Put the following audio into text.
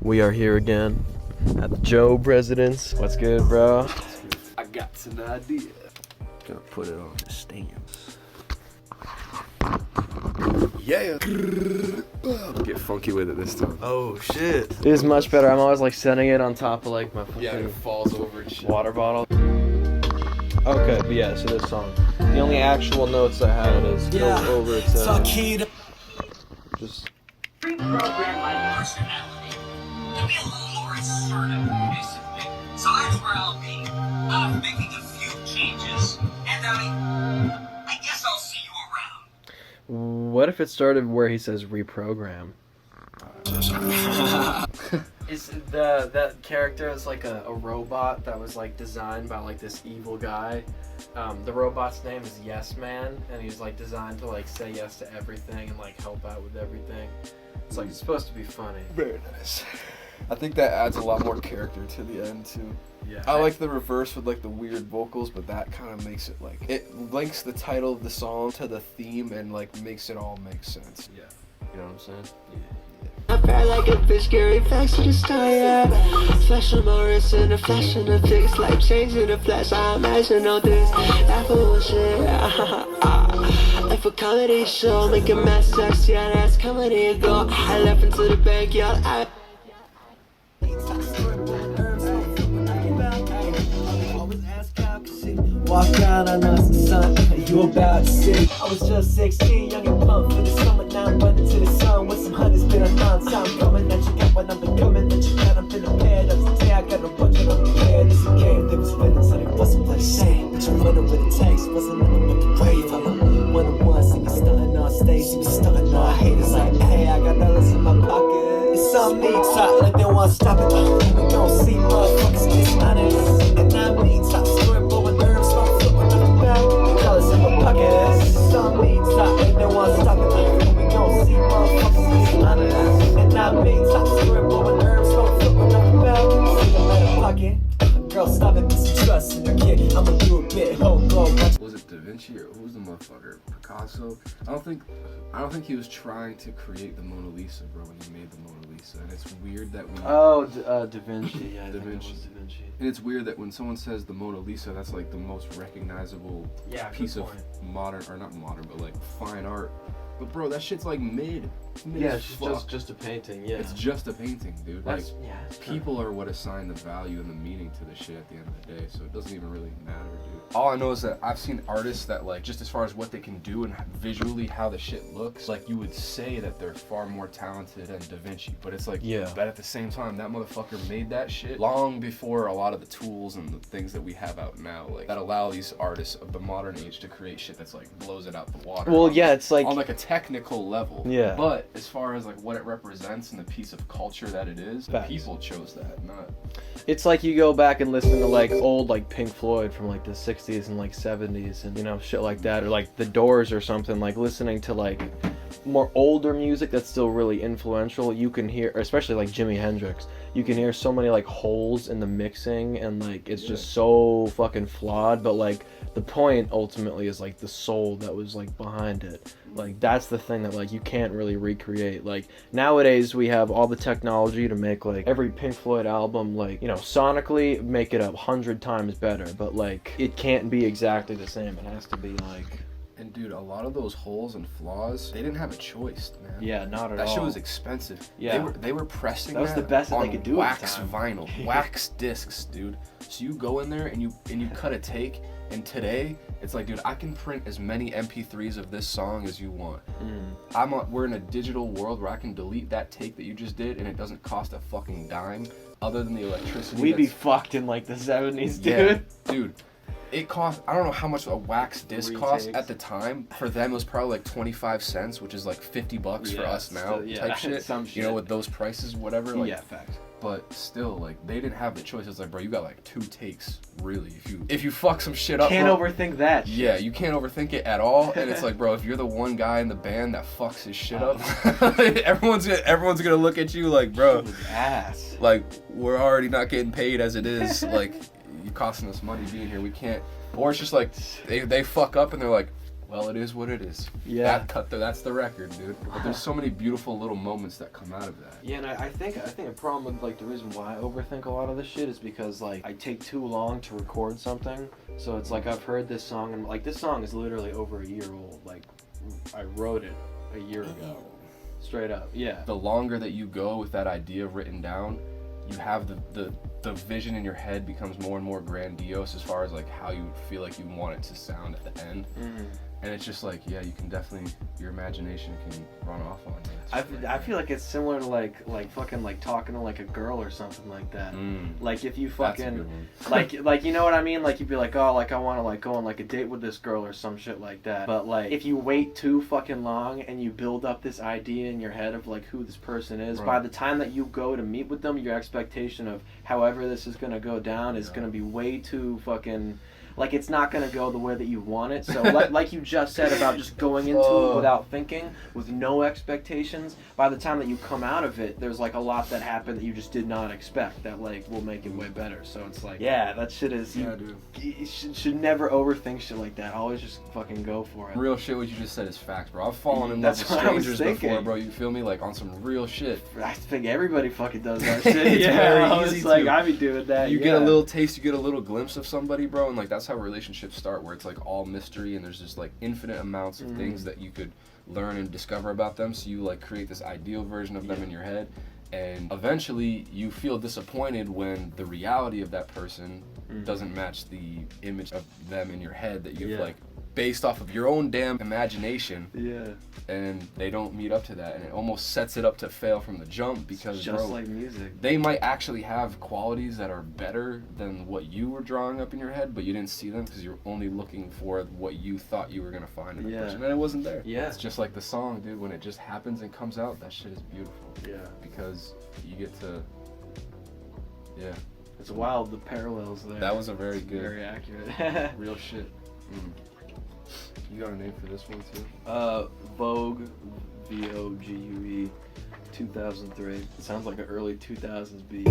We are here again at the Job residence. What's good, bro? I got an idea. Gonna put it on the stands. Yeah. Get funky with it this time. Oh shit. It is much better. I'm always like setting it on top of like my fucking it falls over and shit. water bottle. Okay, but yeah, so this song. The only actual notes I had is go over to just reprogram my personality to be a little more assertive, basically. So that's where I'll be. I'm making a few changes, and I guess I'll see you around. what if it started where he says reprogram? Is that character is like a robot that was like designed by like this evil guy. The robot's name is Yes Man, and he's like designed to like say yes to everything and like help out with everything. It's like it's supposed to be funny. Very nice. I think that adds a lot more character to the end too. Yeah. I like the reverse with like the weird vocals, but that kind of makes it like it links the title of the song to the theme and like makes it all make sense. Yeah. You know what I'm saying? Yeah. I felt like a fish carry facts to the star, yeah. Flash of Morris in a flash in a fix, life changing a flash. I imagine all this. That bullshit. Like a comedy show, make a mess sex, yeah, that's comedy and go. I left into the backyard. Walk around on us, son, you about to see. I was just 16, young and pumped for the summer. Now I'm running to the sun with some honey's been a non-stop coming that you got when I'm becoming that you got. I'm finna pay it up today. I got no budget on the play. This a game they was winning, so they wasn't what they say. But you running with it takes, wasn't nothing but the brave. I'm a one-on-one, see me stunting on stage, see me stunting on haters like, hey, I got dollars in my pocket. It's on me, top like they want to stop it. We gon' see motherfuckers get honest, and not me, top story blowing nerves. Dollars in my pocket. Some me top and they want to stop it. We gon' see motherfuckers get honest, and not me top story blowing nerves. Don't flip when I'm back. See them in the pocket. Girl, stop it, put some trust in her kid. I'ma do a bit. Hold on, watch. Was it Da Vinci or who's the motherfucker? Picasso? I don't think he was trying to create the Mona Lisa, bro, when he made the Mona Lisa. And it's weird that we Da Vinci. Yeah, Da Vinci. Da Vinci. And it's weird that when someone says the Mona Lisa, that's like the most recognizable piece of modern, or not modern, but like fine art. But bro, that shit's like mid Yeah, as it's fuck. just a painting. Yeah. It's just a painting, dude. That's, like, yeah, it's people are what assign the value and the meaning to the shit at the end of the day, so it doesn't even really matter, dude. All I know is that I've seen artists that, like, just as far as what they can do and visually how the shit looks, like, you would say that they're far more talented than Da Vinci, but it's like, yeah. But at the same time, that motherfucker made that shit long before a lot of the tools and the things that we have out now, like, that allow these artists of the modern age to create shit that's, like, blows it out the water. Well, yeah, it's like... on, like, a technical level. Yeah. But as far as, like, what it represents and the piece of culture that it is, the people chose that, not... It's like you go back and listen to like old like Pink Floyd from like the 60s and like 70s and you know shit like that, or like The Doors or something, like listening to like more older music that's still really influential. You can hear, especially like Jimi Hendrix, you can hear so many like holes in the mixing and like it's just so fucking flawed, but like the point ultimately is like the soul that was like behind it. Like that's the thing that like you can't really recreate. Like nowadays we have all the technology to make like every Pink Floyd album, like, you know, sonically make it 100 times better, but like it can't be exactly the same. It has to be like... And dude, a lot of those holes and flaws, they didn't have a choice, man. Yeah, not at all. That shit was expensive. Yeah. They were pressing that was the best that they could do wax at the time. vinyl, wax discs, dude. So you go in there and you cut a take, and today it's like, dude, I can print as many MP3s of this song as you want. We're in a digital world where I can delete that take that you just did and it doesn't cost a fucking dime other than the electricity. We'd be fucked in like the 70s, dude. Yeah, dude. It cost, I don't know how much a wax disc cost at the time. For them, it was probably like 25 cents, which is like $50 for us now, type shit. Some shit. You know, with those prices, whatever. Like, yeah, facts. But still, like, they didn't have the choice. It's like, bro, you got like 2 takes, really. If you fuck some shit up, Can't bro, overthink that shit. Yeah, you can't overthink it at all. And it's like, bro, if you're the one guy in the band that fucks his shit up, everyone's gonna look at you like, bro, ass. Like, we're already not getting paid as it is. Like, you're costing us money being here. We can't. Or it's just like they fuck up and they're like, well, it is what it is. Yeah. That's the record, dude. But there's so many beautiful little moments that come out of that. Yeah, and I think a problem with like the reason why I overthink a lot of this shit is because like I take too long to record something. So it's like I've heard this song and like this song is literally over a year old. Like I wrote it a year ago. Straight up. Yeah. The longer that you go with that idea written down, you have the vision in your head becomes more and more grandiose as far as like how you feel like you want it to sound at the end. Mm-hmm. And it's just like, yeah, you can definitely, your imagination can run off on you. I feel like it's similar to like fucking like talking to like a girl or something like that. Like if you That's a fucking good one. like you know what I mean? Like you'd be like, oh, like I want to like go on like a date with this girl or some shit like that. But like if you wait too fucking long and you build up this idea in your head of like who this person is, Right. by the time that you go to meet with them, your expectation of however this is gonna go down is gonna be way too fucking. Like, it's not going to go the way that you want it. So, like you just said about just going into it without thinking, with no expectations, by the time that you come out of it, there's, like, a lot that happened that you just did not expect that, like, will make it way better. So, it's like, yeah, that shit is... Dude. You should never overthink shit like that. Always just fucking go for it. Real shit, what you just said is facts, bro. I've fallen in love That's with what I was strangers before, thinking. bro. You feel me? Like, on some real shit. I think everybody fucking does that shit. It's yeah, very I was easy like, to. I be doing that. You get a little taste, you get a little glimpse of somebody, bro, and like that's how relationships start, where it's like all mystery and there's just like infinite amounts of things that you could learn and discover about them. So you like create this ideal version of them in your head, and eventually you feel disappointed when the reality of that person doesn't match the image of them in your head that you've like based off of your own damn imagination. Yeah. And they don't meet up to that, and it almost sets it up to fail from the jump because It's just bro, like music. they might actually have qualities that are better than what you were drawing up in your head, but you didn't see them because you're only looking for what you thought you were gonna find in the person, and it wasn't there. Yeah. It's just like the song, dude. When it just happens and comes out, that shit is beautiful. Yeah. Because you get to, yeah. It's wild, the parallels there. That was a very It's good, very accurate. real shit. You got a name for this one too? Vogue, VOGUE, 2003. It sounds like an early 2000s beat.